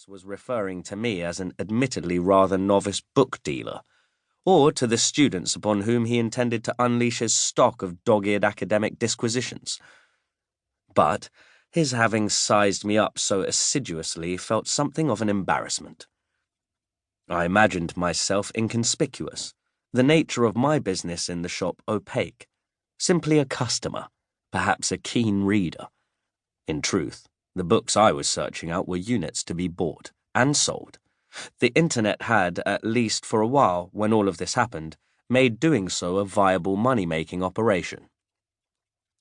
Harris was referring to me as an admittedly rather novice book dealer, or to the students upon whom he intended to unleash his stock of dog-eared academic disquisitions. But his having sized me up so assiduously felt something of an embarrassment. I imagined myself inconspicuous, the nature of my business in the shop opaque, simply a customer, perhaps a keen reader. In truth, the books I was searching out were units to be bought and sold. The internet had, at least for a while, when all of this happened, made doing so a viable money-making operation.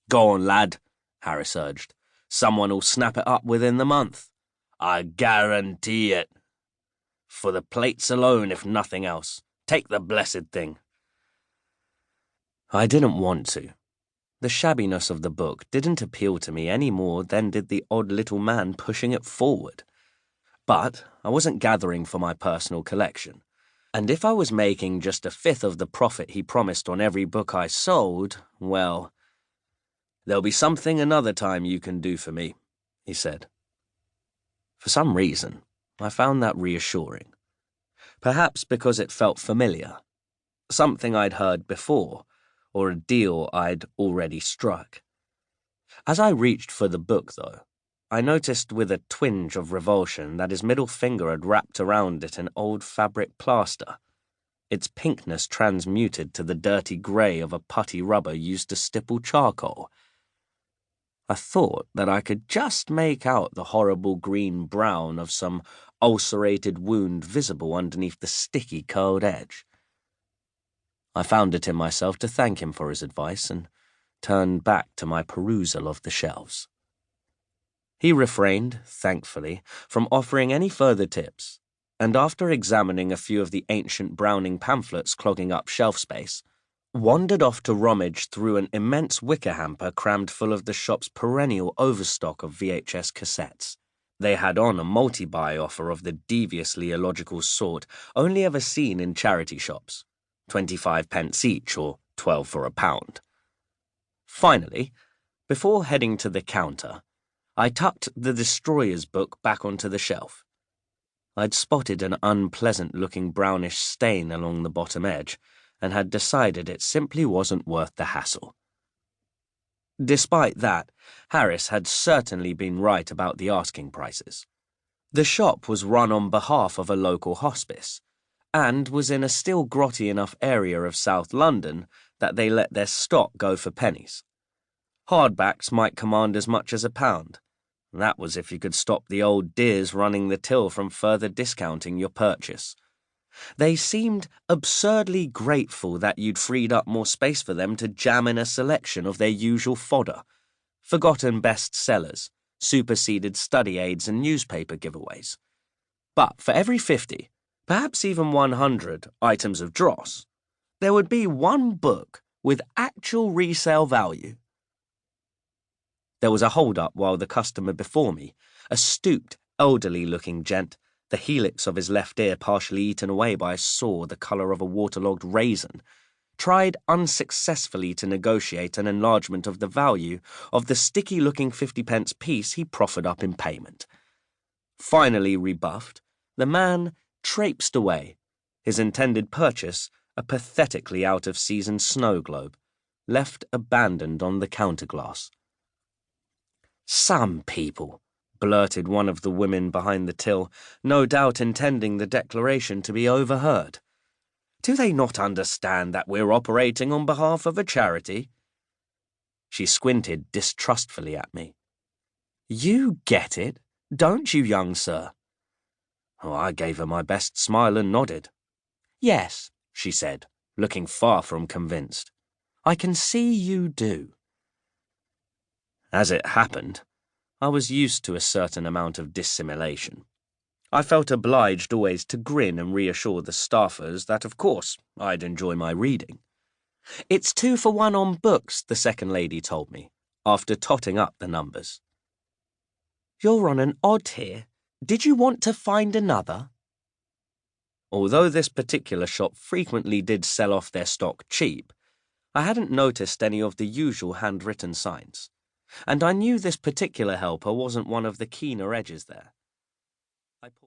"Go on, lad," Harris urged. "Someone'll snap it up within the month. I guarantee it. For the plates alone, if nothing else. Take the blessed thing." I didn't want to. The shabbiness of the book didn't appeal to me any more than did the odd little man pushing it forward. But I wasn't gathering for my personal collection, and if I was making just a fifth of the profit he promised on every book I sold, well, "There'll be something another time you can do for me," he said. For some reason, I found that reassuring. Perhaps because it felt familiar, something I'd heard before, or a deal I'd already struck. As I reached for the book, though, I noticed with a twinge of revulsion that his middle finger had wrapped around it an old fabric plaster, its pinkness transmuted to the dirty grey of a putty rubber used to stipple charcoal. I thought that I could just make out the horrible green-brown of some ulcerated wound visible underneath the sticky curled edge. I found it in myself to thank him for his advice and turned back to my perusal of the shelves. He refrained, thankfully, from offering any further tips, and after examining a few of the ancient Browning pamphlets clogging up shelf space, wandered off to rummage through an immense wicker hamper crammed full of the shop's perennial overstock of VHS cassettes. They had on a multi-buy offer of the deviously illogical sort only ever seen in charity shops, 25p each or 12 for a pound. Finally, before heading to the counter, I tucked the Destroyer's book back onto the shelf. I'd spotted an unpleasant-looking brownish stain along the bottom edge, and had decided it simply wasn't worth the hassle. Despite that, Harris had certainly been right about the asking prices. The shop was run on behalf of a local hospice, and was in a still grotty enough area of South London that they let their stock go for pennies. Hardbacks might command as much as £1. That was if you could stop the old dears running the till from further discounting your purchase. They seemed absurdly grateful that you'd freed up more space for them to jam in a selection of their usual fodder, forgotten bestsellers, superseded study aids and newspaper giveaways. But for every 50, perhaps even 100 items of dross, there would be one book with actual resale value. There was a hold-up while the customer before me, a stooped, elderly-looking gent, the helix of his left ear partially eaten away by a saw the colour of a waterlogged raisin, tried unsuccessfully to negotiate an enlargement of the value of the sticky-looking 50p piece he proffered up in payment. Finally rebuffed, the man traipsed away, his intended purchase a pathetically out-of-season snow globe, left abandoned on the counter-glass. "Some people," blurted one of the women behind the till, no doubt intending the declaration to be overheard. "Do they not understand that we're operating on behalf of a charity?" She squinted distrustfully at me. "You get it, don't you, young sir?" Oh, I gave her my best smile and nodded. "Yes," she said, looking far from convinced. "I can see you do." As it happened, I was used to a certain amount of dissimulation. I felt obliged always to grin and reassure the staffers that, of course, I'd enjoy my reading. "It's 2 for 1 on books," the second lady told me, after totting up the numbers. "You're on an odd here. Did you want to find another?" Although this particular shop frequently did sell off their stock cheap, I hadn't noticed any of the usual handwritten signs, and I knew this particular helper wasn't one of the keener edges there. I